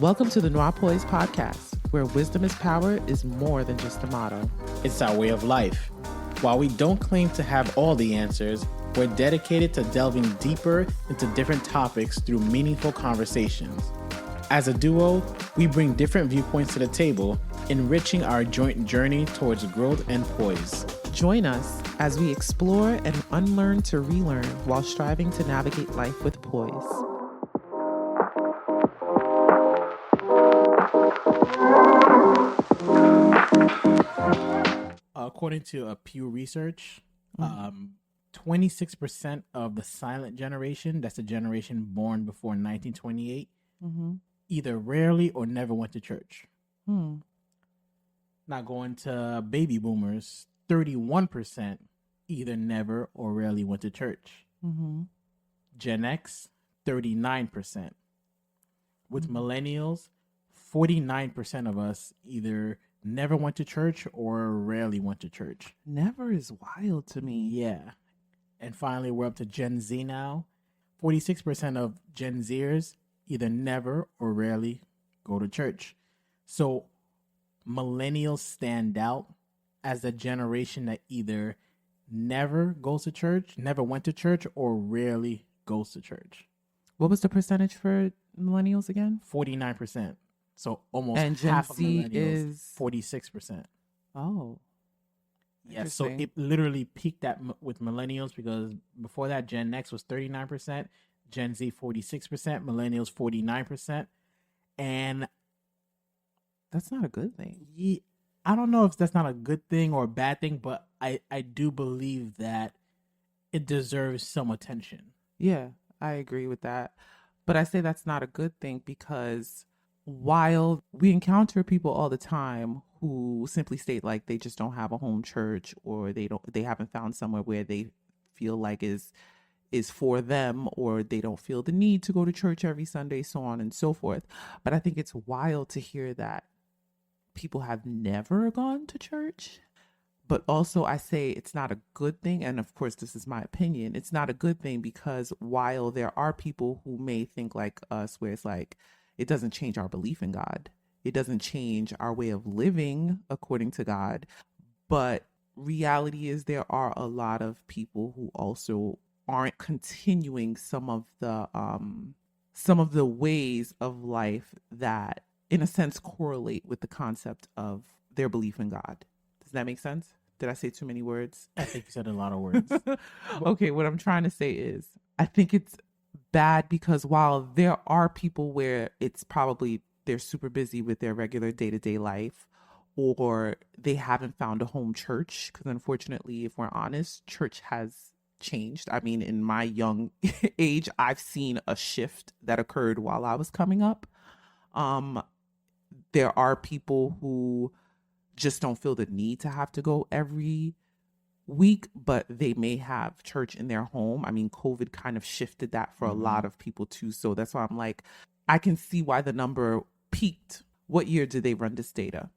Welcome to the Noir Poise podcast, where wisdom is power is more than just a motto. It's our way of life. While we don't claim to have all the answers, we're dedicated to delving deeper into different topics through meaningful conversations. As a duo, we bring different viewpoints to the table, enriching our joint journey towards growth and poise. Join us as we explore and unlearn to relearn while striving to navigate life with poise. According to a Pew Research, 26% of the silent generation, that's the generation born before 1928, either rarely or never went to church. Now going to baby boomers, 31% either never or rarely went to church. Gen X, 39%. With millennials, 49% of us either never went to church or rarely went to church. Never is wild to me. Yeah. And finally, we're up to Gen Z now. 46% of Gen Zers either never or rarely go to church. So millennials stand out as the generation that either never goes to church, never went to church, or rarely goes to church. What was the percentage for millennials again? 49%. So almost And Gen half of Z millennials, is 46%. Oh. Yeah, so it literally peaked with millennials because before that, Gen X was 39%, Gen Z 46%, millennials 49%. And that's not a good thing. I don't know if that's not a good thing or a bad thing, but I do believe that it deserves some attention. Yeah, I agree with that. But I say that's not a good thing because while we encounter people all the time who simply state like they just don't have a home church or they haven't found somewhere where they feel like is for them, or they don't feel the need to go to church every Sunday, so on and so forth. But I think it's wild to hear that people have never gone to church. But also I say it's not a good thing. And of course, this is my opinion. It's not a good thing because while there are people who may think like us, where it's like, it doesn't change our belief in God. It doesn't change our way of living according to God. But reality is there are a lot of people who also aren't continuing some of the ways of life that in a sense correlate with the concept of their belief in God. Does that make sense? Did I say too many words? I think you said a lot of words. Okay, what I'm trying to say is I think it's bad because while there are people where it's probably they're super busy with their regular day-to-day life, or they haven't found a home church, because unfortunately, if we're honest, church has changed. I mean, in my young age, I've seen a shift that occurred while I was coming up. There are people who just don't feel the need to have to go every week, but they may have church in their home. I mean, COVID kind of shifted that for a lot of people too. So that's why I'm like, I can see why the number peaked. What year did they run this data?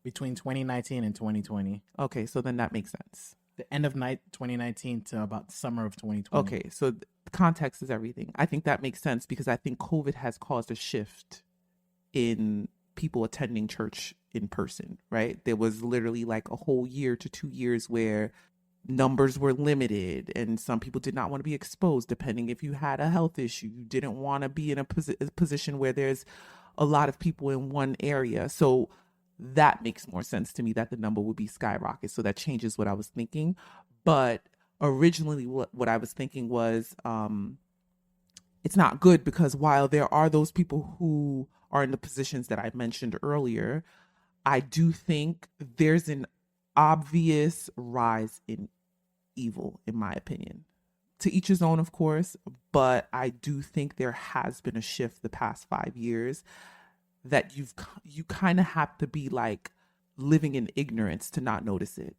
Between 2019 and 2020. Okay, so then that makes sense. The end of 2019 to about summer of 2020. Okay, so context is everything. I think that makes sense because I think COVID has caused a shift in people attending church in person, right? There was literally like a whole year to 2 years where numbers were limited and some people did not want to be exposed depending if you had a health issue. You didn't want to be in a position where there's a lot of people in one area. So that makes more sense to me that the number would be skyrocket. So that changes what I was thinking. But originally what I was thinking was it's not good because while there are those people who are in the positions that I mentioned earlier, I do think there's an obvious rise in evil, in my opinion. To each his own, of course, but I do think there has been a shift the past 5 years that you kind of have to be like living in ignorance to not notice it.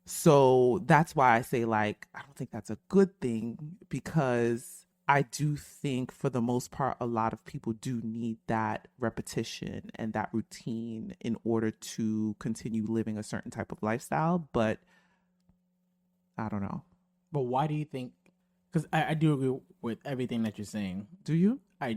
So that's why I say like, I don't think that's a good thing because I do think for the most part, a lot of people do need that repetition and that routine in order to continue living a certain type of lifestyle. But I don't know. But why do you think because I do agree with everything that you're saying. Do you? I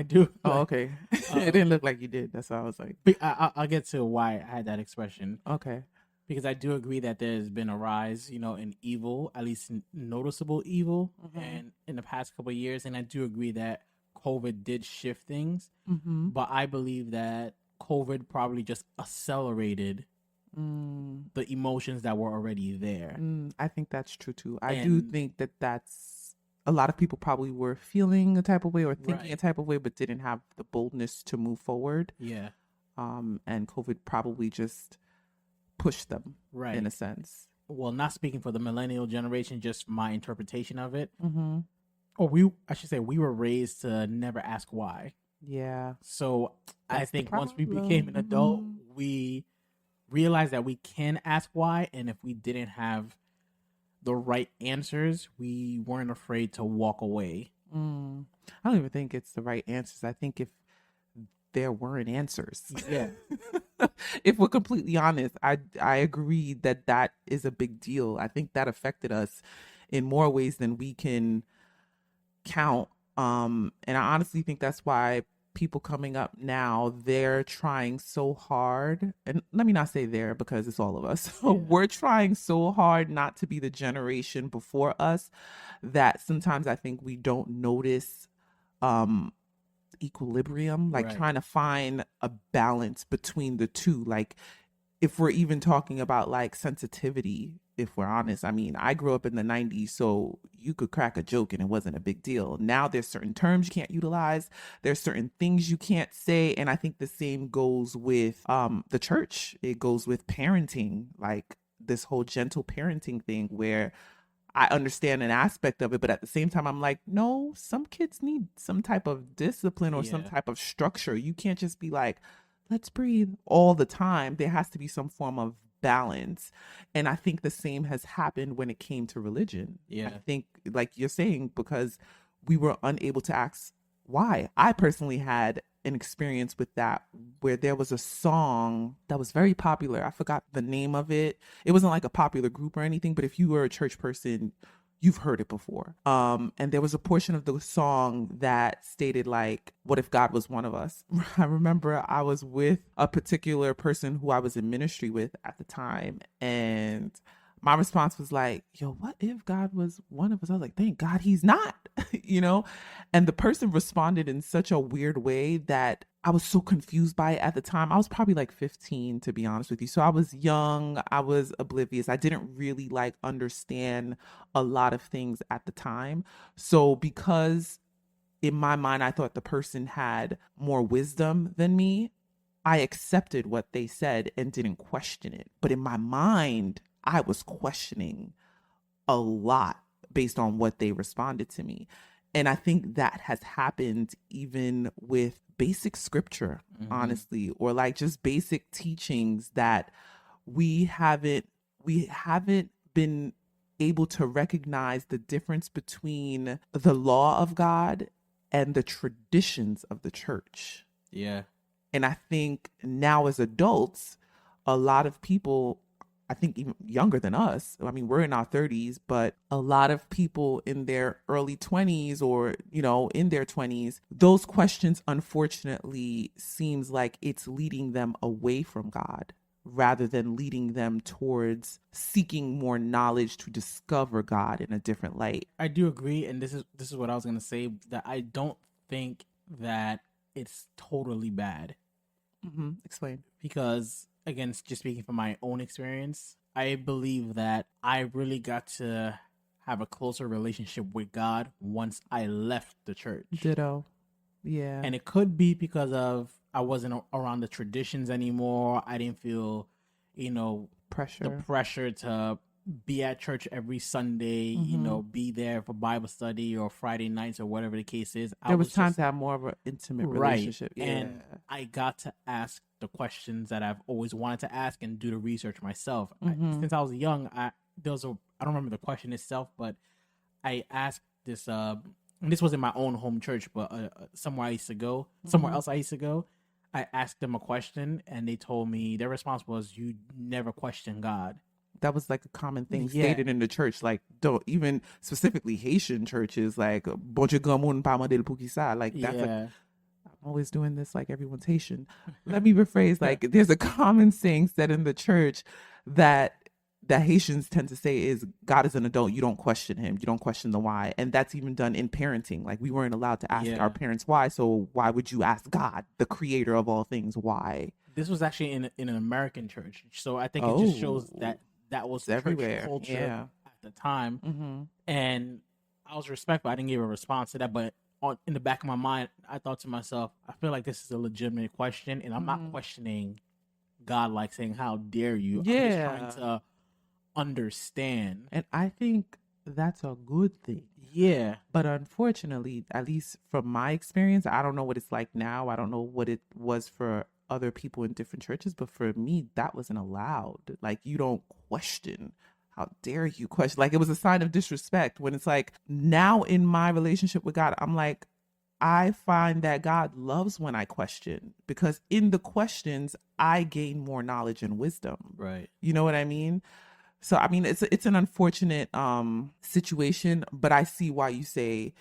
do. Oh, okay. It didn't look like you did. That's why I was like, I'll get to why I had that expression. okay. Because I do agree that there's been a rise, in evil, at least noticeable evil, and in the past couple of years. And I do agree that COVID did shift things, but I believe that COVID probably just accelerated the emotions that were already there. I think that's true too. I do think that that's a lot of people probably were feeling a type of way or thinking a type of way, but didn't have the boldness to move forward. Yeah. And COVID probably just pushed them in a sense. Well, not speaking for the millennial generation, just my interpretation of it. Mm-hmm. I should say, we were raised to never ask why. Yeah. So That's I think the once we became an adult, we realized that we can ask why. And if we didn't have the right answers, we weren't afraid to walk away. I don't even think it's the right answers. I think if there weren't answers. Yeah. If we're completely honest, I agree that that is a big deal. I think that affected us in more ways than we can count. And I honestly think that's why people coming up now, they're trying so hard. And let me not say there because it's all of us. Yeah. We're trying so hard not to be the generation before us that sometimes I think we don't notice equilibrium, like trying to find a balance between the two. Like if we're even talking about like sensitivity, if we're honest, I mean, I grew up in the 90s, so you could crack a joke and it wasn't a big deal. Now there's certain terms you can't utilize. There's certain things you can't say. And I think the same goes with the church. It goes with parenting, like this whole gentle parenting thing where I understand an aspect of it, but at the same time, I'm like, no, some kids need some type of discipline or some type of structure. You can't just be like, let's breathe all the time. There has to be some form of balance. And I think the same has happened when it came to religion. Yeah. I think, like you're saying, because we were unable to ask why. I personally had an experience with that where there was a song that was very popular. I forgot the name of it. It wasn't like a popular group or anything, but if you were a church person, you've heard it before. And there was a portion of the song that stated like, what if God was one of us? I remember I was with a particular person who I was in ministry with at the time, and my response was like, yo, what if God was one of us? I was like, thank God he's not, And the person responded in such a weird way that I was so confused by it at the time. I was probably like 15, to be honest with you. So I was young. I was oblivious. I didn't really like understand a lot of things at the time. So because in my mind, I thought the person had more wisdom than me, I accepted what they said and didn't question it. But in my mind, I was questioning a lot based on what they responded to me. And I think that has happened even with basic scripture, honestly, or like just basic teachings that we haven't been able to recognize the difference between the law of God and the traditions of the church. Yeah. And I think now as adults, a lot of people, I think even younger than us, I mean, we're in our 30s, but a lot of people in their early 20s or, in their 20s, those questions, unfortunately, seems like it's leading them away from God rather than leading them towards seeking more knowledge to discover God in a different light. I do agree. And this is what I was going to say, that I don't think that it's totally bad. Explain. Because again, just speaking from my own experience, I believe that I really got to have a closer relationship with God once I left the church. Ditto. Yeah. And it could be because of I wasn't around the traditions anymore. I didn't feel, the pressure to be at church every Sunday, be there for Bible study or Friday nights or whatever the case is. There was time to have more of an intimate relationship. Yeah. And I got to ask the questions that I've always wanted to ask and do the research myself. Since I was young, I don't remember the question itself, but I asked this, and this was in my own home church, but somewhere else I used to go, I asked them a question and they told me, their response was, you never question God. that was like a common thing Yeah. stated in the church. Like, don't even specifically Haitian churches, like, bon Dieu grand monde pa mandel pou ki sa. Like, that's like, Yeah. I'm always doing this like everyone's Haitian. Let me rephrase, like, there's a common saying said in the church that Haitians tend to say is, God is an adult, you don't question him, you don't question the why. And that's even done in parenting. Like, we weren't allowed to ask our parents why, so why would you ask God, the creator of all things, why? This was actually in an American church, so I think it just shows that was church everywhere. culture at the time. Mm-hmm. And I was respectful. I didn't give a response to that, but in the back of my mind, I thought to myself, I feel like this is a legitimate question, and I'm not questioning God, like saying, "How dare you?" I'm just trying to understand, and I think that's a good thing. Yeah, but unfortunately, at least from my experience, I don't know what it's like now. I don't know what it was for other people in different churches, but for me, that wasn't allowed. Like, you don't question. How dare you question? Like, it was a sign of disrespect. When it's like, now in my relationship with God, I'm like, I find that God loves when I question, because in the questions, I gain more knowledge and wisdom. Right. You know what I mean? So, I mean, it's an unfortunate situation, but I see why you say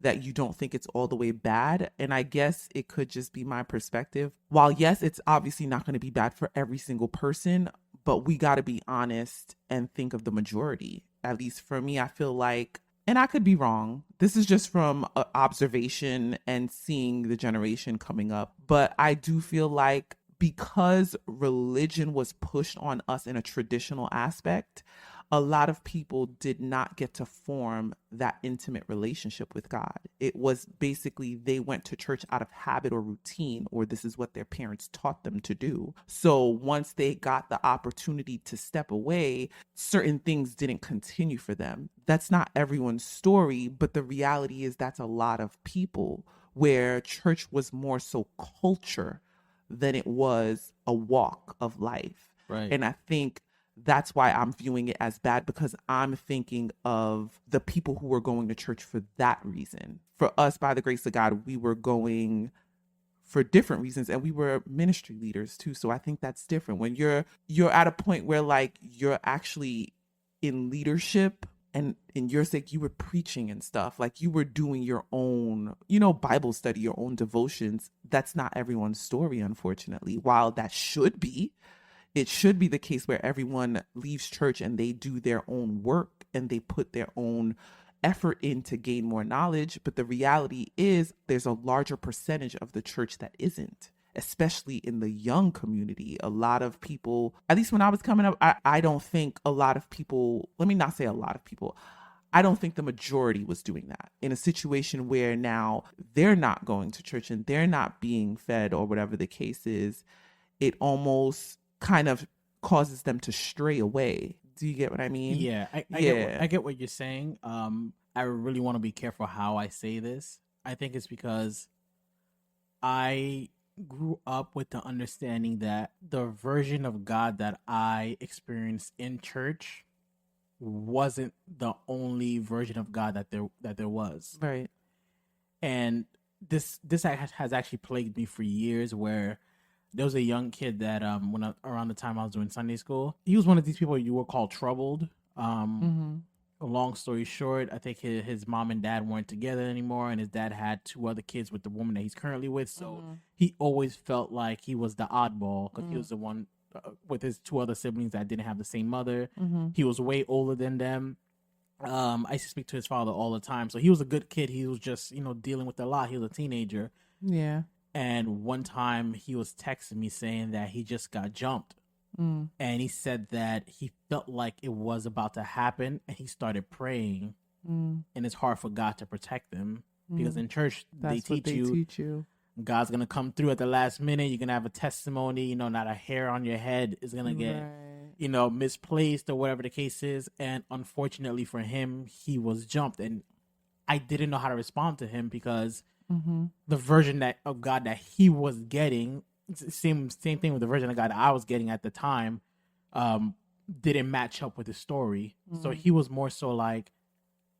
that you don't think it's all the way bad. And I guess it could just be my perspective. While, yes, it's obviously not going to be bad for every single person, but we got to be honest and think of the majority. At least for me, I feel like, and I could be wrong, this is just from observation and seeing the generation coming up, but I do feel like because religion was pushed on us in a traditional aspect, a lot of people did not get to form that intimate relationship with God. It was basically they went to church out of habit or routine, or this is what their parents taught them to do. So once they got the opportunity to step away, certain things didn't continue for them. That's not everyone's story, but the reality is that's a lot of people, where church was more so culture than it was a walk of life. Right. And I think that's why I'm viewing it as bad, because I'm thinking of the people who were going to church for that reason. For us, by the grace of God, we were going for different reasons, and we were ministry leaders too. So I think that's different. When you're at a point where, like, you're actually in leadership, and in your sake, you were preaching and stuff, like you were doing your own, Bible study, your own devotions. That's not everyone's story, unfortunately. While that should be, it should be the case where everyone leaves church and they do their own work and they put their own effort in to gain more knowledge. But the reality is there's a larger percentage of the church that isn't, especially in the young community. A lot of people, at least when I was coming up, I don't think a lot of people, let me not say a lot of people, I don't think the majority was doing that. In a situation where now they're not going to church and they're not being fed or whatever the case is, it almost kind of causes them to stray away. Do you get what I mean? Yeah, I get what you're saying. I really want to be careful how I say this. I think it's because I grew up with the understanding that the version of God that I experienced in church wasn't the only version of God that there was. Right. And this has actually plagued me for years, where there was a young kid that around the time I was doing Sunday school, he was one of these people you would call troubled. A long story short, I think his mom and dad weren't together anymore, and his dad had 2 other kids with the woman that he's currently with. So he always felt like he was the oddball, because he was the one with his 2 other siblings that didn't have the same mother. He was way older than them. I used to speak to his father all the time. So he was a good kid. He was just, dealing with a lot. He was a teenager. Yeah. And one time he was texting me saying that he just got jumped. And he said that he felt like it was about to happen, and he started praying. And it's hard for God to protect them, because in church they teach you God's going to come through at the last minute. You're going to have a testimony, not a hair on your head is going to get, misplaced or whatever the case is. And unfortunately for him, he was jumped. And I didn't know how to respond to him, because the version of God that he was getting, same thing with the version of God that I was getting at the time, didn't match up with his story. So he was more so like,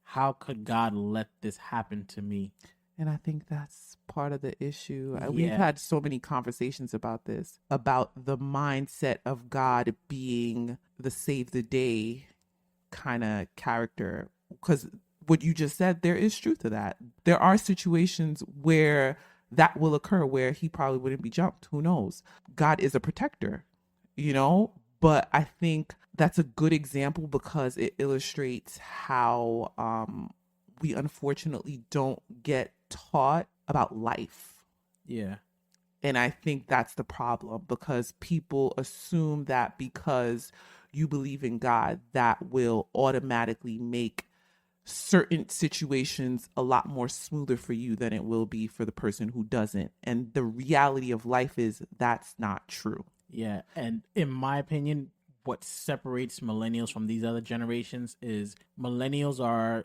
how could God let this happen to me? And I think that's part of the issue. We've Yeah. had so many conversations about this, about the mindset of God being the save the day kind of character. Because what you just said, there is truth to that. There are situations where that will occur where he probably wouldn't be jumped. Who knows? God is a protector, you know? But I think that's a good example because it illustrates how we unfortunately don't get taught about life. Yeah. And I think that's the problem because people assume that because you believe in God, that will automatically make certain situations a lot more smoother for you than it will be for the person who doesn't. And the reality of life is that's not true. Yeah. And in my opinion, what separates millennials from these other generations is millennials are,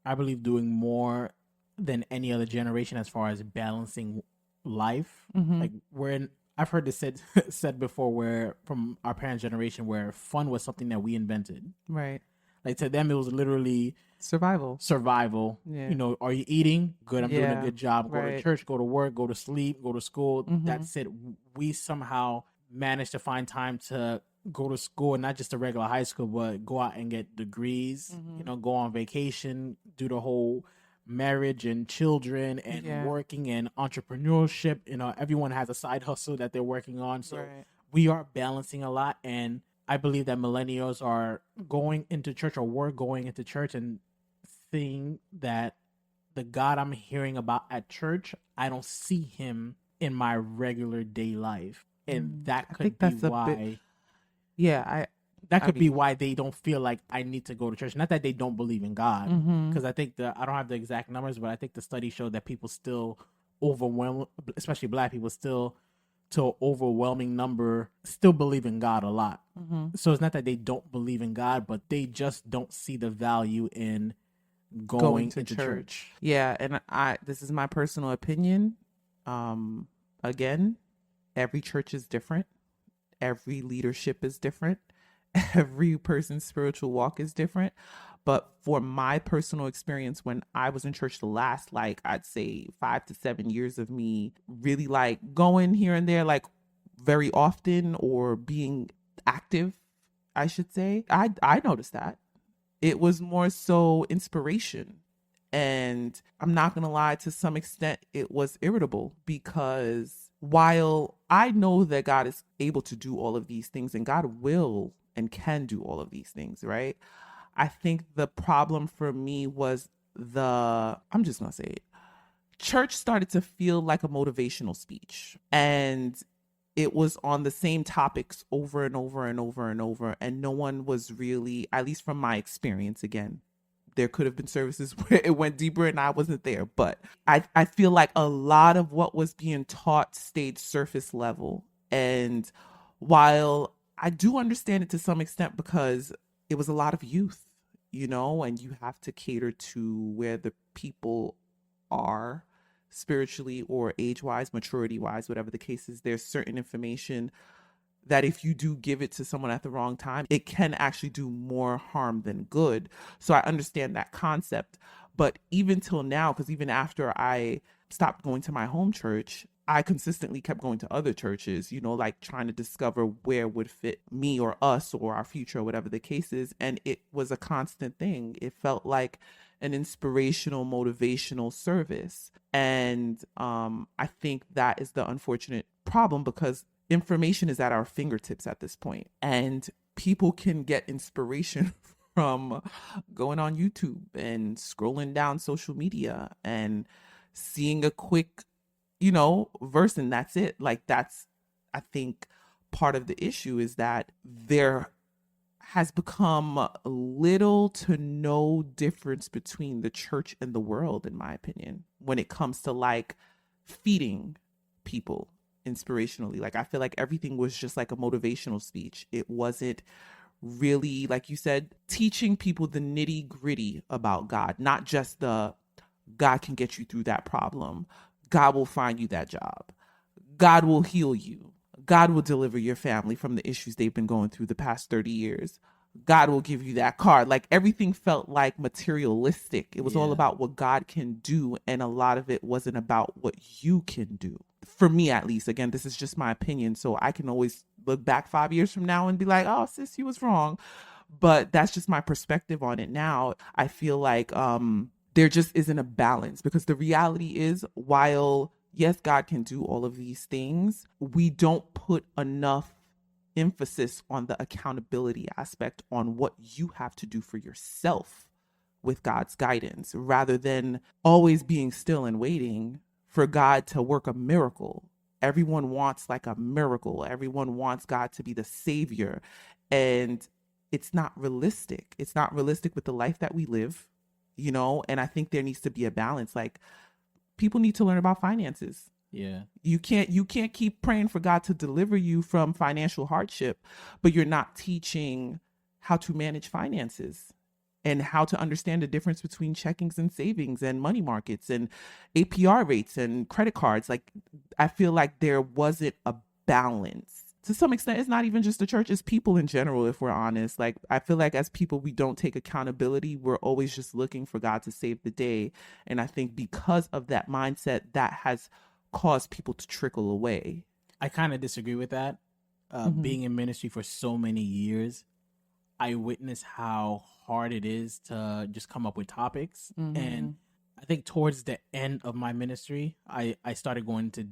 I believe, doing more than any other generation as far as balancing life. Mm-hmm. Like I've heard this said said before, where from our parents' generation, where fun was something that we invented. Right. Like to them, it was literally Survival. survival. Yeah. You know, are you eating? Good. I'm doing a Yeah. good job. Go to Right. church. Go to work. Go to sleep. Go to school. Mm-hmm. That's it. We somehow managed to find time to go to school, and not just a regular high school, but go out and get degrees. Mm-hmm. You know, go on vacation, do the whole marriage and children and Yeah. working and entrepreneurship. You know, everyone has a side hustle that they're working on. So Right. we are balancing a lot, and I believe that millennials are going into church, or we're going into church, and seeing that the God I'm hearing about at church, I don't see him in my regular day life. And that I could think be that's a why bit. Yeah. that I could be mean, why they don't feel like I need to go to church. Not that they don't believe in God, mm-hmm. because I think I don't have the exact numbers, but I think the study showed that people still overwhelm, especially Black people, still to an overwhelming number still believe in God a lot. Mm-hmm. So it's not that they don't believe in God, but they just don't see the value in going to into church. Yeah, and this is my personal opinion. Again, every church is different. Every leadership is different. Every person's spiritual walk is different. But for my personal experience, when I was in church, the last, like, I'd say 5 to 7 years of me really like going here and there, like very often, or being active, I should say, I noticed that it was more so inspiration. And I'm not going to lie, to some extent, it was irritable because while I know that God is able to do all of these things and God will and can do all of these things, right? I think the problem for me was I'm just going to say it. Church started to feel like a motivational speech. And it was on the same topics over and over and over and over. And no one was really, at least from my experience, again, there could have been services where it went deeper and I wasn't there. But I feel like a lot of what was being taught stayed surface level. And while I do understand it to some extent because it was a lot of youth, you know, and you have to cater to where the people are spiritually or age-wise, maturity-wise, whatever the case is. There's certain information that if you do give it to someone at the wrong time, it can actually do more harm than good. So I understand that concept. But even till now, because even after I stopped going to my home church, I consistently kept going to other churches, you know, like trying to discover where would fit me or us or our future or whatever the case is. And it was a constant thing. It felt like an inspirational, motivational service. And I think that is the unfortunate problem because information is at our fingertips at this point, and people can get inspiration from going on YouTube and scrolling down social media and seeing a quick, you know, verse, and that's it. Like, that's, I think, part of the issue is that there has become little to no difference between the church and the world, in my opinion, when it comes to like feeding people inspirationally. Like, I feel like everything was just like a motivational speech. It wasn't really, like you said, teaching people the nitty gritty about God, not just the God can get you through that problem. God will find you that job. God will heal you. God will deliver your family from the issues they've been going through the past 30 years. God will give you that car. Like everything felt like materialistic. It was all Yeah. about what God can do. And a lot of it wasn't about what you can do. For me, at least. Again, this is just my opinion. So I can always look back 5 years from now and be like, oh, sis, you was wrong. But that's just my perspective on it now. I feel like there just isn't a balance, because the reality is, while yes, God can do all of these things, we don't put enough emphasis on the accountability aspect, on what you have to do for yourself with God's guidance, rather than always being still and waiting for God to work a miracle. Everyone wants like a miracle. Everyone wants God to be the savior. And it's not realistic. It's not realistic with the life that we live, and I think there needs to be a balance. Like, people need to learn about finances. Yeah. You can't keep praying for God to deliver you from financial hardship, but you're not teaching how to manage finances and how to understand the difference between checkings and savings and money markets and APR rates and credit cards. Like, I feel like there wasn't a balance. To some extent, it's not even just the church, it's people in general, if we're honest. Like, I feel like as people, we don't take accountability. We're always just looking for God to save the day. And I think because of that mindset, that has caused people to trickle away. I kind of disagree with that. Being in ministry for so many years, I witnessed how hard it is to just come up with topics. And I think towards the end of my ministry, I started going to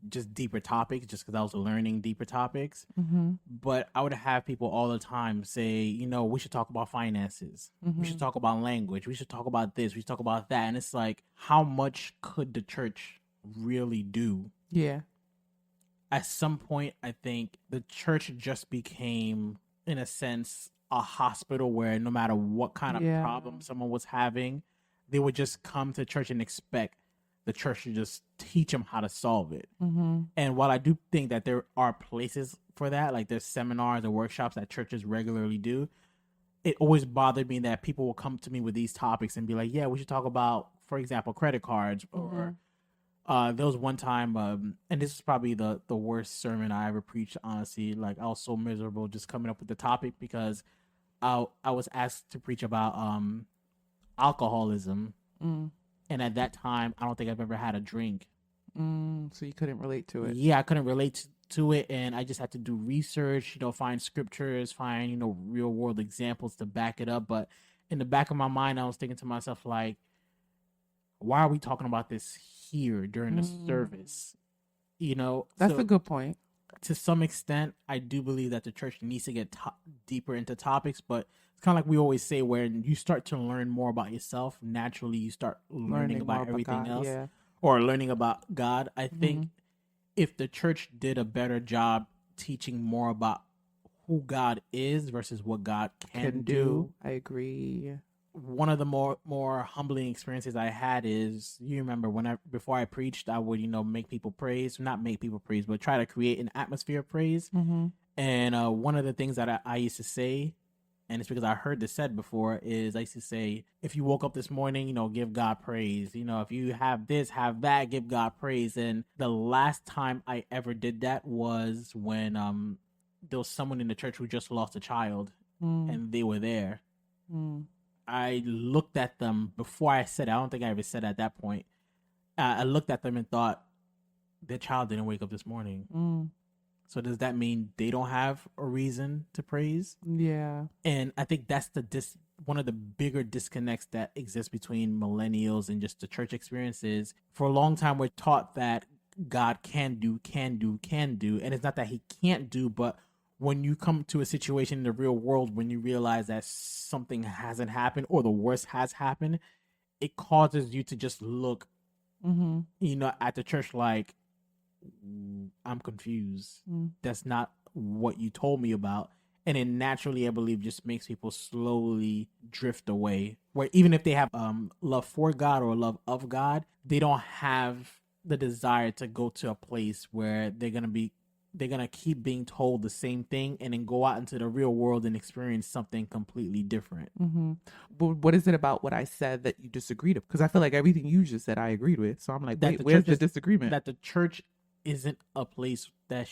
just deeper topics, just because I was learning deeper topics. But I would have people all the time say, we should talk about finances. We should talk about language. We should talk about this. We should talk about that. And it's like, how much could the church really do? Yeah. At some point, I think the church just became, in a sense, a hospital where no matter what kind of problem someone was having, they would just come to church and expect the church to just teach them how to solve it. And while I do think that there are places for that, like there's seminars or workshops that churches regularly do, it always bothered me that people will come to me with these topics and be like, yeah, we should talk about, for example, credit cards. Or there was one time, and this is probably the worst sermon I ever preached, honestly. Like, I was so miserable just coming up with the topic, because I was asked to preach about alcoholism. And at that time, I don't think I've ever had a drink. So you couldn't relate to it. Yeah, I couldn't relate to it. And I just had to do research, find scriptures, find, real world examples to back it up. But in the back of my mind, I was thinking to myself, like, why are we talking about this here during the service? That's a good point. To some extent, I do believe that the church needs to get deeper into topics, but it's kind of like we always say, where you start to learn more about yourself, naturally you start learning about everything else, or learning about God. I think if the church did a better job teaching more about who God is versus what God can do. I agree. One of the more humbling experiences I had is, you remember before I preached, I would not make people praise, but try to create an atmosphere of praise. And one of the things that I used to say, and it's because I heard this said before, is I used to say, if you woke up this morning, give God praise. If you have this, have that, give God praise. And the last time I ever did that was when there was someone in the church who just lost a child, and they were there. I looked at them before I said it. I don't think I ever said it at that point. I looked at them and thought, their child didn't wake up this morning. So does that mean they don't have a reason to praise? Yeah. And I think that's one of the bigger disconnects that exists between millennials and just the church experiences. For a long time, we're taught that God can do. And it's not that he can't do, but when you come to a situation in the real world, when you realize that something hasn't happened or the worst has happened, it causes you to just look, at the church like, I'm confused. That's not what you told me about. And it naturally, I believe, just makes people slowly drift away. Where even if they have love for God or love of God, they don't have the desire to go to a place where they're gonna keep being told the same thing and then go out into the real world and experience something completely different. But what is it about what I said that you disagreed with? Because I feel like everything you just said I agreed with. So I'm like, wait, where's the disagreement? That the church isn't a place that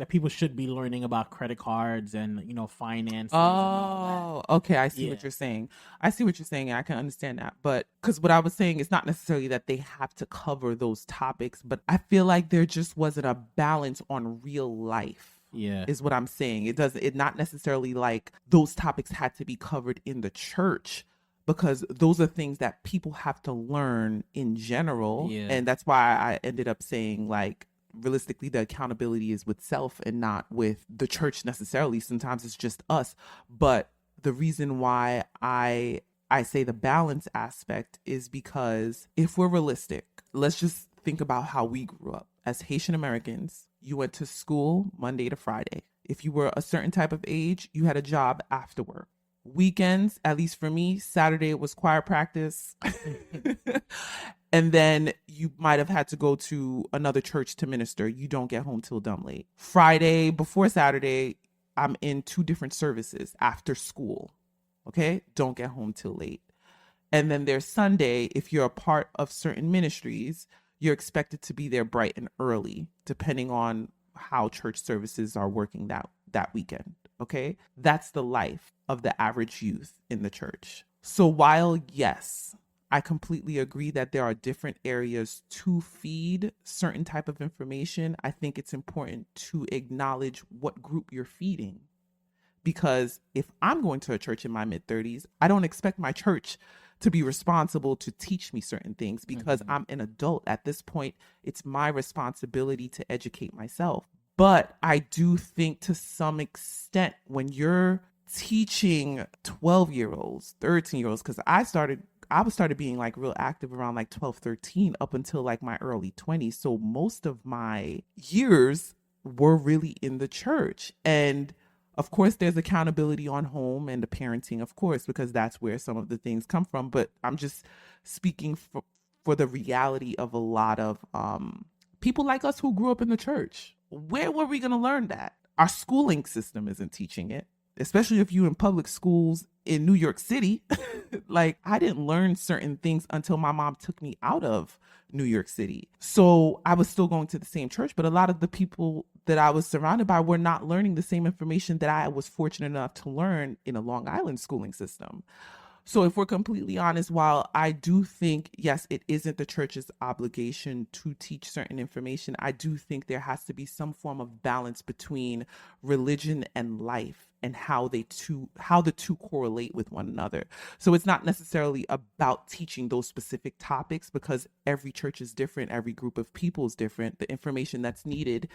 people should be learning about credit cards and finances and all that. Oh, okay. I see what Yeah, you're saying. I see what you're saying. I can understand that. But because what I was saying is not necessarily that they have to cover those topics, but I feel like there just wasn't a balance on real life, yeah, is what I'm saying. It not necessarily like those topics had to be covered in the church because those are things that people have to learn in general. yeah, And that's why I ended up saying like, realistically the accountability is with self and not with the church necessarily. Sometimes it's just us. But the reason why I say the balance aspect is because if we're realistic, let's just think about how we grew up as Haitian Americans. You went to school Monday to Friday. If you were a certain type of age, you had a job after work. Weekends, at least for me, Saturday was choir practice. And then you might have had to go to another church to minister. You don't get home till dumb late. Friday before Saturday, I'm in two different services after school. Okay? Don't get home till late. And then there's Sunday. If you're a part of certain ministries, you're expected to be there bright and early, depending on how church services are working that weekend. Okay? That's the life of the average youth in the church. So while yes, I completely agree that there are different areas to feed certain type of information, I think it's important to acknowledge what group you're feeding. Because if I'm going to a church in my mid 30s, I don't expect my church to be responsible to teach me certain things because I'm an adult. At this point, it's my responsibility to educate myself. But I do think to some extent when you're teaching 12-year-olds, 13-year-olds, because I was started being like real active around like 12, 13 up until like my early 20s. So most of my years were really in the church. And of course, there's accountability on home and the parenting, of course, because that's where some of the things come from. But I'm just speaking for the reality of a lot of people like us who grew up in the church. Where were we going to learn that? Our schooling system isn't teaching it, especially if you're in public schools in New York City. Like, I didn't learn certain things until my mom took me out of New York City. So I was still going to the same church, but a lot of the people that I was surrounded by were not learning the same information that I was fortunate enough to learn in a Long Island schooling system. So if we're completely honest, while I do think, yes, it isn't the church's obligation to teach certain information, I do think there has to be some form of balance between religion and life and how the two correlate with one another. So it's not necessarily about teaching those specific topics because every church is different, every group of people is different. The information that's needed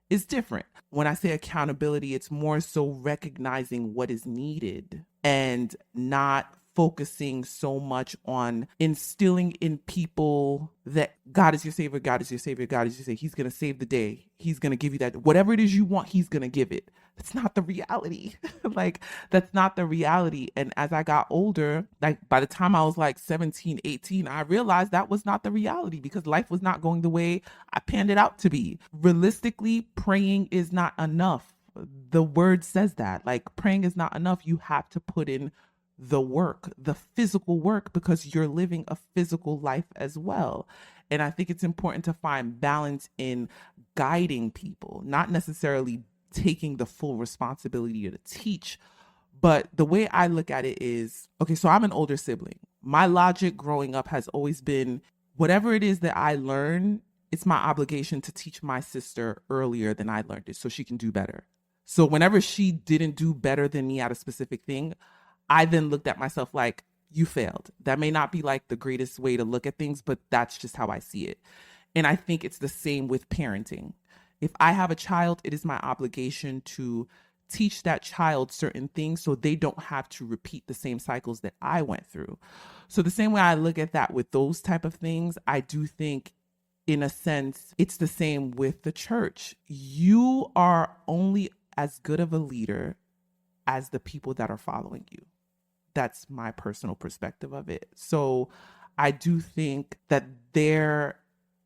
is different. When I say accountability, it's more so recognizing what is needed and not focusing so much on instilling in people that God is your savior, God is your savior, God is your savior. He's going to save the day. He's going to give you that. Whatever it is you want, he's going to give it. That's not the reality. Like, that's not the reality. And as I got older, like by the time I was like 17, 18, I realized that was not the reality because life was not going the way I panned it out to be. Realistically, praying is not enough. The word says that. Like, praying is not enough. You have to put in the work, the physical work, because you're living a physical life as well. And I think it's important to find balance in guiding people, not necessarily taking the full responsibility to teach. But the way I look at it is, okay, so I'm an older sibling. My logic growing up has always been whatever it is that I learn, it's my obligation to teach my sister earlier than I learned it so she can do better. So whenever she didn't do better than me at a specific thing, I then looked at myself like, you failed. That may not be like the greatest way to look at things, but that's just how I see it. And I think it's the same with parenting. If I have a child, it is my obligation to teach that child certain things so they don't have to repeat the same cycles that I went through. So the same way I look at that with those type of things, I do think in a sense, it's the same with the church. You are only as good of a leader as the people that are following you. That's my personal perspective of it. So I do think that there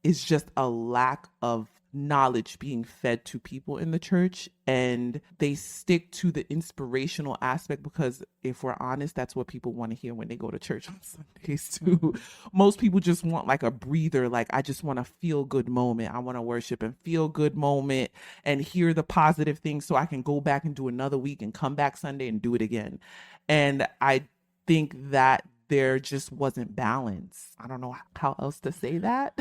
is just a lack of knowledge being fed to people in the church, and they stick to the inspirational aspect because if we're honest, that's what people want to hear when they go to church on Sundays too. Most people just want like a breather, like I just want a feel good moment. I want to worship and feel good moment and hear the positive things so I can go back and do another week and come back Sunday and do it again. And I think that there just wasn't balance. I don't know how else to say that.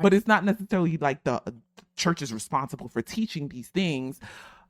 But it's not necessarily like the church is responsible for teaching these things.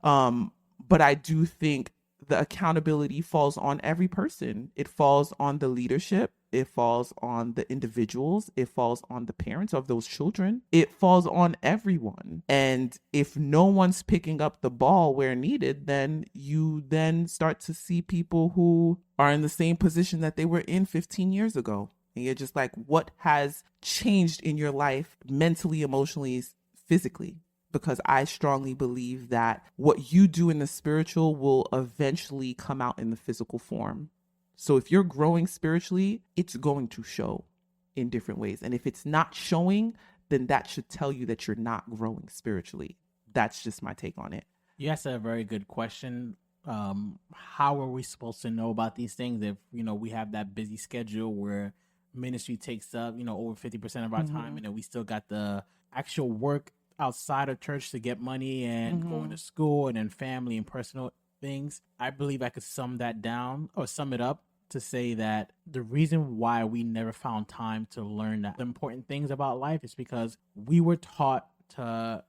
But I do think the accountability falls on every person. It falls on the leadership. It falls on the individuals. It falls on the parents of those children. It falls on everyone. And if no one's picking up the ball where needed, then you then start to see people who are in the same position that they were in 15 years ago. And you're just like, what has changed in your life mentally, emotionally, physically? Because I strongly believe that what you do in the spiritual will eventually come out in the physical form. So if you're growing spiritually, it's going to show in different ways. And if it's not showing, then that should tell you that you're not growing spiritually. That's just my take on it. You asked a very good question. How are we supposed to know about these things if, we have that busy schedule where ministry takes up, over 50% of our time, and then we still got the actual work outside of church to get money and going to school and then family and personal things? I believe I could sum it up to say that the reason why we never found time to learn the important things about life is because we were taught to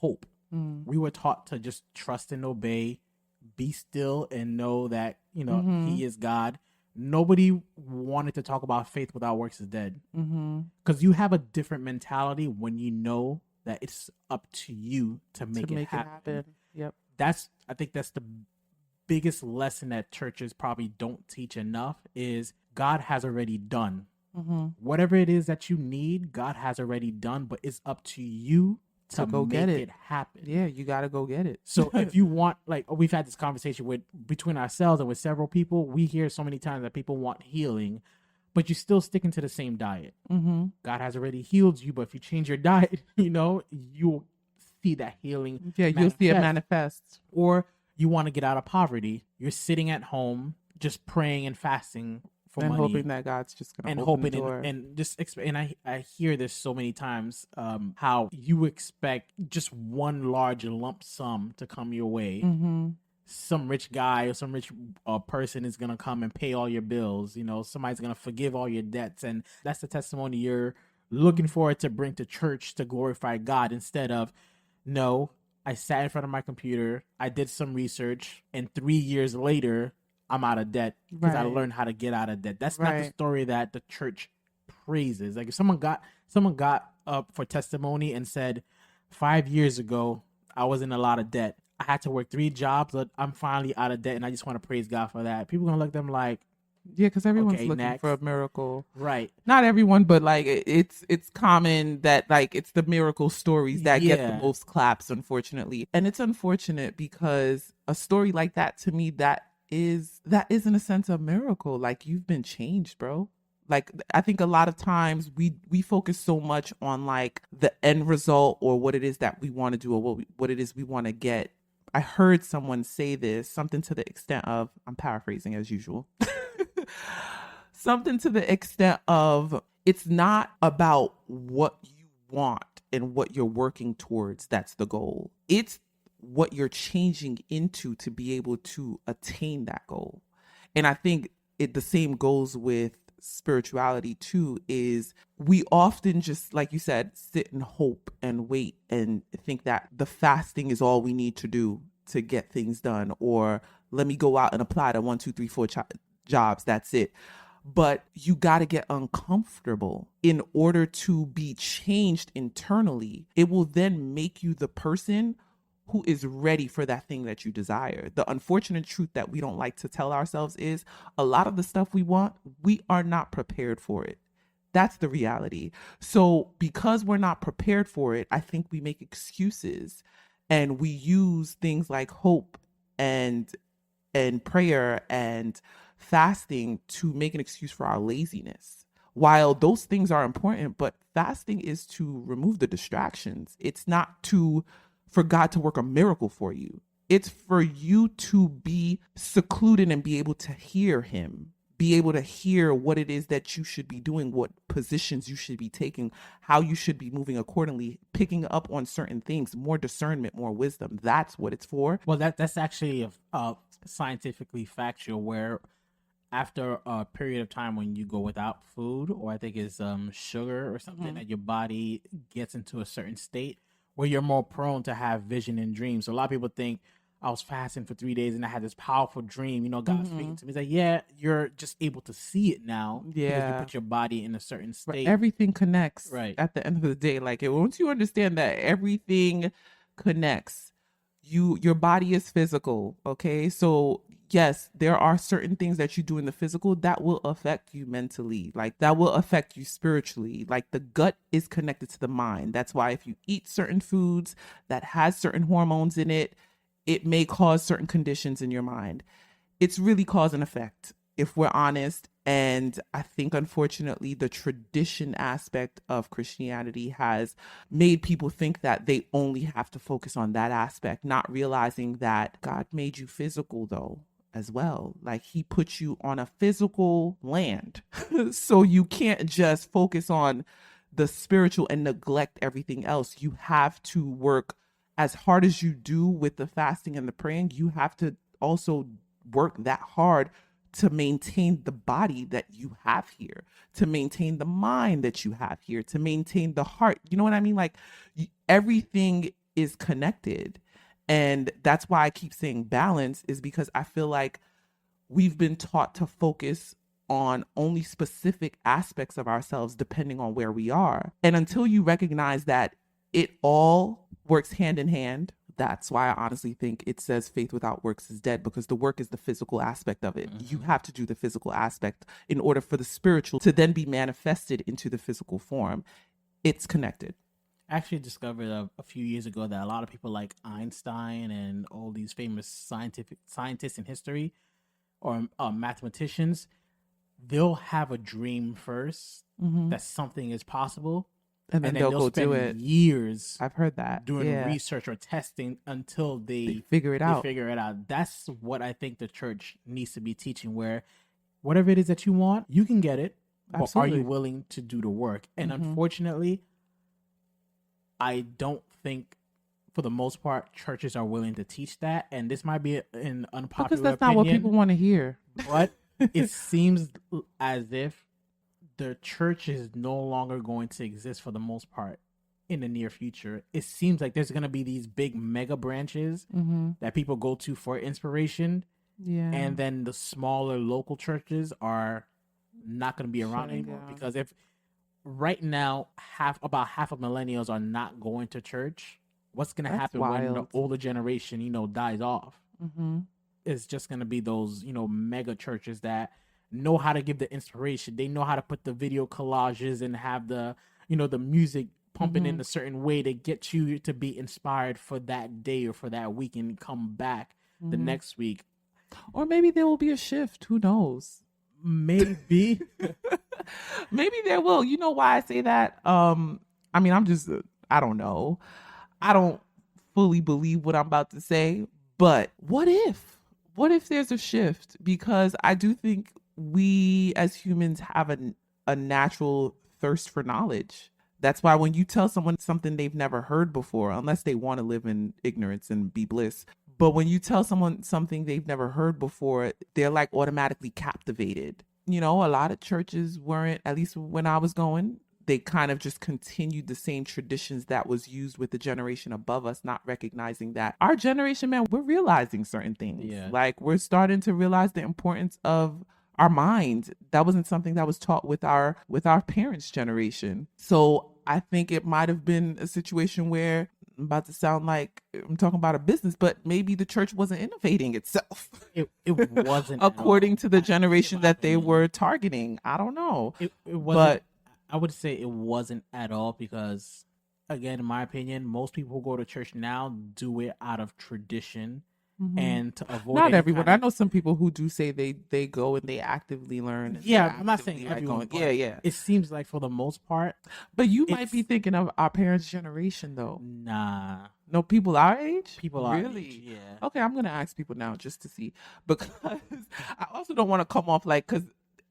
hope. We were taught to just trust and obey, be still and know that, he is God. Nobody wanted to talk about faith without works is dead. Because you have a different mentality when you know that it's up to you to make it happen. Yep. I think that's the biggest lesson that churches probably don't teach enough is God has already done. Whatever it is that you need, God has already done, but it's up to you to go get it happen. Yeah, you got to go get it. So if you want, like we've had this conversation between ourselves and with several people, we hear so many times that people want healing, but you're still sticking to the same diet. God has already healed you, but if you change your diet, you'll see that healing. Yeah, you'll see it manifest. Or you want to get out of poverty. You're sitting at home just praying and fasting for and money, hoping that God's just gonna open the door. I hear this so many times, how you expect just one large lump sum to come your way. Some rich guy or some rich person is gonna come and pay all your bills. Somebody's gonna forgive all your debts, and that's the testimony you're looking forward to bring to church to glorify God. Instead of, no, I sat in front of my computer, I did some research, and 3 years later, I'm out of debt because I learned how to get out of debt. That's not the story that the church praises. Like if someone got up for testimony and said, 5 years ago, I was in a lot of debt. I had to work 3 jobs, but I'm finally out of debt, and I just want to praise God for that. People gonna look at them like, yeah, because everyone's looking for a miracle, right? Not everyone, but like it's common that like it's the miracle stories that get the most claps, unfortunately. And it's unfortunate because a story like that, to me, that is in a sense a miracle. Like, you've been changed, bro. Like, I think a lot of times we focus so much on like the end result or what it is that we want to do or what it is we want to get. I heard someone say this, something to the extent of, I'm paraphrasing as usual, something to the extent of, it's not about what you want and what you're working towards that's the goal. It's what you're changing into to be able to attain that goal. And I think the same goes with spirituality too, is we often just, like you said, sit and hope and wait and think that the fasting is all we need to do to get things done, or let me go out and apply to 1, 2, 3, 4 jobs, that's it. But you got to get uncomfortable in order to be changed internally. It will then make you the person who is ready for that thing that you desire. The unfortunate truth that we don't like to tell ourselves is a lot of the stuff we want, we are not prepared for it. That's the reality. So because we're not prepared for it, I think we make excuses and we use things like hope and prayer and fasting to make an excuse for our laziness while those things are important, but fasting is to remove the distractions. It's not for God to work a miracle for you. It's for you to be secluded and be able to hear him, be able to hear what it is that you should be doing, what positions you should be taking, how you should be moving accordingly, picking up on certain things, more discernment, more wisdom. That's what it's for. Well, that's actually scientifically factual, where after a period of time when you go without food, or I think it's sugar or something, that your body gets into a certain state where you're more prone to have vision and dreams. So a lot of people think, I was fasting for 3 days and I had this powerful dream, God speaking to me. It's like, yeah, you're just able to see it now because you put your body in a certain state. Everything connects, right? At the end of the day, like once you understand that everything connects, your body is physical, okay? So yes, there are certain things that you do in the physical that will affect you mentally, like that will affect you spiritually. Like the gut is connected to the mind. That's why if you eat certain foods that has certain hormones in it, it may cause certain conditions in your mind. It's really cause and effect, if we're honest. And I think, unfortunately, the tradition aspect of Christianity has made people think that they only have to focus on that aspect, not realizing that God made you physical, though, as well. Like he put you on a physical land. So you can't just focus on the spiritual and neglect everything else. You have to work as hard as you do with the fasting and the praying. You have to also work that hard to maintain the body that you have here, to maintain the mind that you have here, to maintain the heart. You know what I mean? Like everything is connected. And that's why I keep saying balance, is because I feel like we've been taught to focus on only specific aspects of ourselves depending on where we are. And until you recognize that it all works hand in hand, that's why I honestly think it says faith without works is dead, because the work is the physical aspect of it. You have to do the physical aspect in order for the spiritual to then be manifested into the physical form. It's connected. I actually discovered a few years ago that a lot of people like Einstein and all these famous scientists in history, or mathematicians, they'll have a dream 1st that something is possible, and then they'll go spend do it. Years, I've heard that, doing research or testing until they figure it out. That's what I think the church needs to be teaching, where whatever it is that you want, you can get it. But are you willing to do the work? And unfortunately, I don't think, for the most part, churches are willing to teach that. And this might be an unpopular because that's opinion, not what people want to hear. But it seems as if the church is no longer going to exist for the most part in the near future. It seems like there's going to be these big mega branches that people go to for inspiration. Yeah. And then the smaller local churches are not going to be around anymore. Because if right now about half of millennials are not going to church, what's going to happen when the older generation, dies off? It's just going to be those, mega churches that know how to give the inspiration. They know how to put the video collages and have the, the music pumping in a certain way to get you to be inspired for that day or for that week and come back the next week. Or maybe there will be a shift. Who knows? Maybe. Maybe there will. You know why I say that? I mean, I don't know. I don't fully believe what I'm about to say, but what if there's a shift? Because I do think we as humans have a natural thirst for knowledge. That's why when you tell someone something they've never heard before, unless they want to live in ignorance and be bliss, but when you tell someone something they've never heard before, they're like automatically captivated. A lot of churches weren't, at least when I was going, they kind of just continued the same traditions that was used with the generation above us, not recognizing that our generation, man, we're realizing certain things. Yeah. Like we're starting to realize the importance of our mind. That wasn't something that was taught with our parents' generation. So I think it might have been a situation where, I'm about to sound like I'm talking about a business, but maybe the church wasn't innovating itself. It wasn't according to the generation that they were targeting. I don't know. It wasn't. But I would say it wasn't at all, because, again, in my opinion, most people who go to church now do it out of tradition and to avoid Not any everyone. kind I of, know some people who do say they go and they actively learn and yeah, they're I'm not saying actively like everyone, going, yeah, but yeah. it seems like for the most part, But you might be it's thinking of our parents' generation though. nah, No, people our age? people our age, Really? yeah. Okay, I'm gonna ask people now just to see because I also don't want to come off like because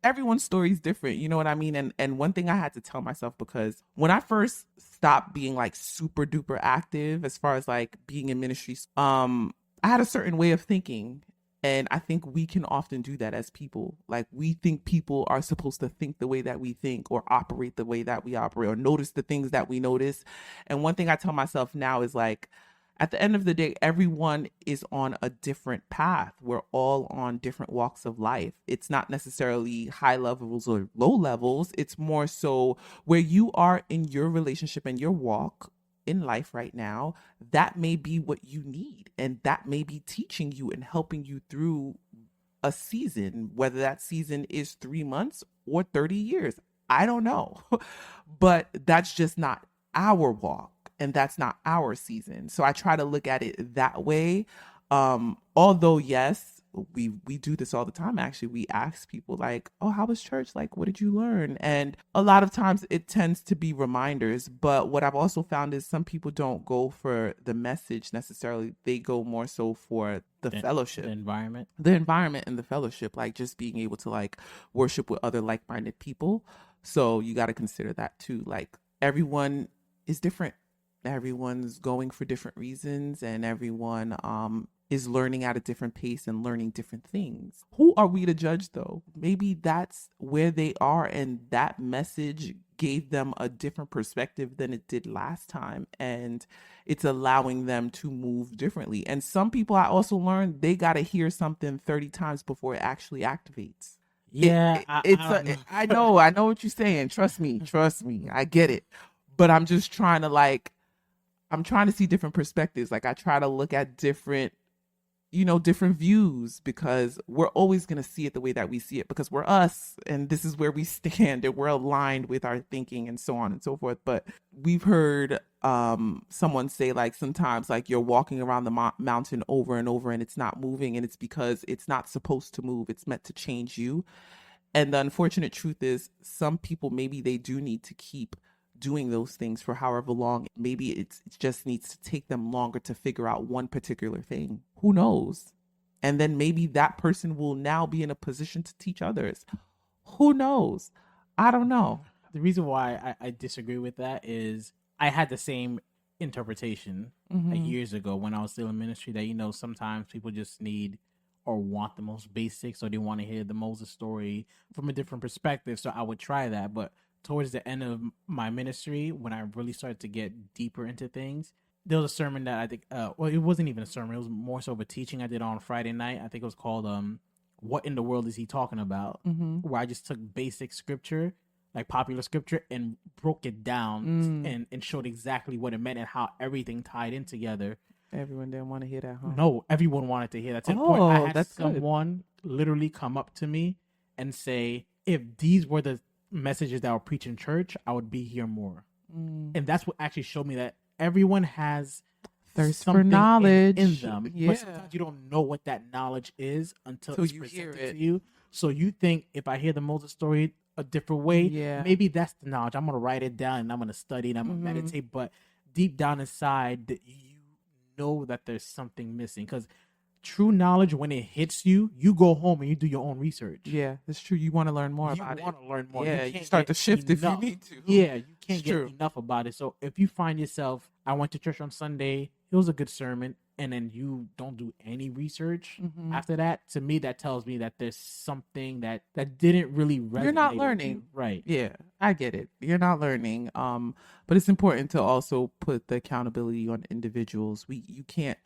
everyone's story is different. You know what I mean? And one thing I had to tell myself because when I first stopped being like super duper active as far as like being in ministries, I had a certain way of thinking. And I think we can often do that as people. Like we think people are supposed to think the way that we think or operate the way that we operate or notice the things that we notice. And one thing I tell myself now is like, at the end of the day, everyone is on a different path. We're all on different walks of life. It's not necessarily high levels or low levels. It's more so where you are in your relationship and your walk in life right now. That may be what you need. And that may be teaching you and helping you through a season, whether that season is 3 months or 30 years. I don't know. But that's just not our walk and that's not our season. So I try to look at it that way. Although yes, we do this all the time actually. We ask people like, "Oh, how was church? Like what did you learn?" And a lot of times it tends to be reminders, but what I've also found is some people don't go for the message necessarily. They go more so for the fellowship, the environment and the fellowship, like just being able to like worship with other like-minded people. So you got to consider that too. Like everyone is different. Everyone's going for different reasons and everyone is learning at a different pace and learning different things. Who are we to judge though? Maybe that's where they are and that message gave them a different perspective than it did last time and it's allowing them to move differently. And some people I also learned they got to hear something 30 times before it actually activates. Yeah, I know what you're saying. Trust me, I get it. But I'm just trying to like, I'm trying to see different perspectives. Like I try to look at different, different views because we're always going to see it the way that we see it because we're us and this is where we stand and we're aligned with our thinking and so on and so forth. But we've heard someone say like sometimes like you're walking around the mountain over and over and it's not moving and it's because it's not supposed to move. It's meant to change you. And the unfortunate truth is some people, maybe they do need to keep doing those things for however long. Maybe it just needs to take them longer to figure out one particular thing. Who knows? And then maybe that person will now be in a position to teach others. Who knows? I don't know. The reason why I disagree with that is I had the same interpretation years ago when I was still in ministry that, sometimes people just need or want the most basics or they want to hear the Moses story from a different perspective. So I would try that. But towards the end of my ministry, when I really started to get deeper into things, there was a sermon that I think, well, it wasn't even a sermon. It was more so of a teaching I did on Friday night. I think it was called What in the World is He Talking About? Where I just took basic scripture, like popular scripture, and broke it down and showed exactly what it meant and how everything tied in together. Everyone didn't want to hear that, huh? No, everyone wanted to hear that. To the point, I had someone literally come up to me and say, if these were the messages that were preached in church, I would be here more. And that's what actually showed me that everyone has thirst for knowledge in them, yeah. But sometimes you don't know what that knowledge is until it's presented to you. So you think if I hear the Moses story a different way, maybe that's the knowledge. I'm gonna write it down and I'm gonna study and I'm gonna meditate. But deep down inside, you know that there's something missing because true knowledge, when it hits you, you go home and you do your own research. Yeah, that's true. You want to learn more about it. You want to learn more. Yeah, you start to shift if you need to. Yeah, you can't get enough about it. So if you find yourself, I went to church on Sunday, it was a good sermon, and then you don't do any research after that, to me, that tells me that there's something that didn't really resonate. You're not learning. Right. Yeah, I get it. You're not learning. But it's important to also put the accountability on individuals. You can't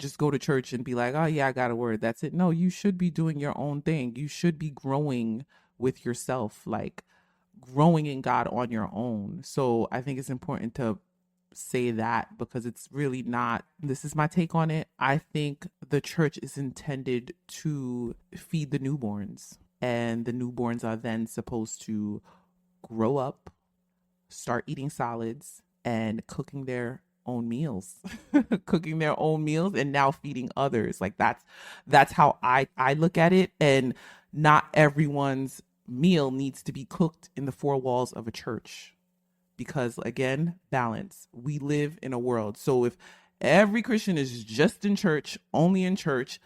just go to church and be like, oh yeah, I got a word. That's it. No, you should be doing your own thing. You should be growing with yourself, like growing in God on your own. So I think it's important to say that because it's really not, this is my take on it. I think the church is intended to feed the newborns, and the newborns are then supposed to grow up, start eating solids and cooking their own meals, cooking their own meals and now feeding others. Like that's how I look at it. And not everyone's meal needs to be cooked in the four walls of a church. Because again, balance. We live in a world. So if every Christian is just in church, only in church,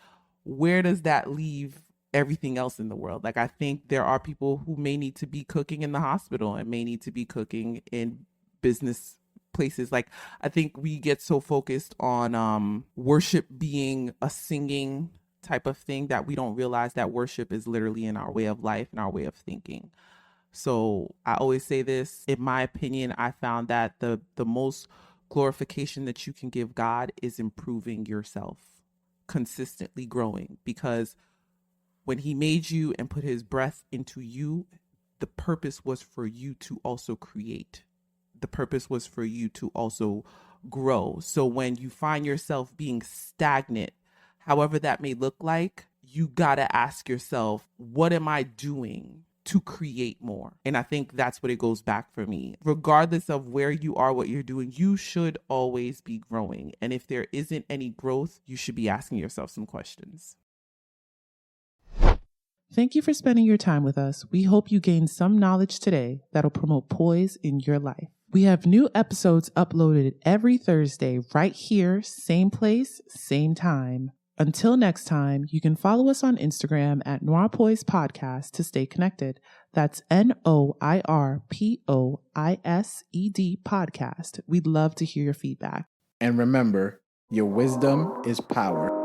where does that leave everything else in the world? Like, I think there are people who may need to be cooking in the hospital and may need to be cooking in business places. Like, I think we get so focused on worship being a singing type of thing that we don't realize that worship is literally in our way of life and our way of thinking. So I always say this, in my opinion, I found that the most glorification that you can give God is improving yourself, consistently growing, because when he made you and put his breath into you, the purpose was for you to also create. The purpose was for you to also grow. So when you find yourself being stagnant, however that may look like, you got to ask yourself, what am I doing to create more? And I think that's what it goes back for me. Regardless of where you are, what you're doing, you should always be growing. And if there isn't any growth, you should be asking yourself some questions. Thank you for spending your time with us. We hope you gained some knowledge today that'll promote poise in your life. We have new episodes uploaded every Thursday right here, same place, same time. Until next time, you can follow us on Instagram at Noirpoise Podcast to stay connected. That's NOIRPOISED Podcast. We'd love to hear your feedback. And remember, your wisdom is power.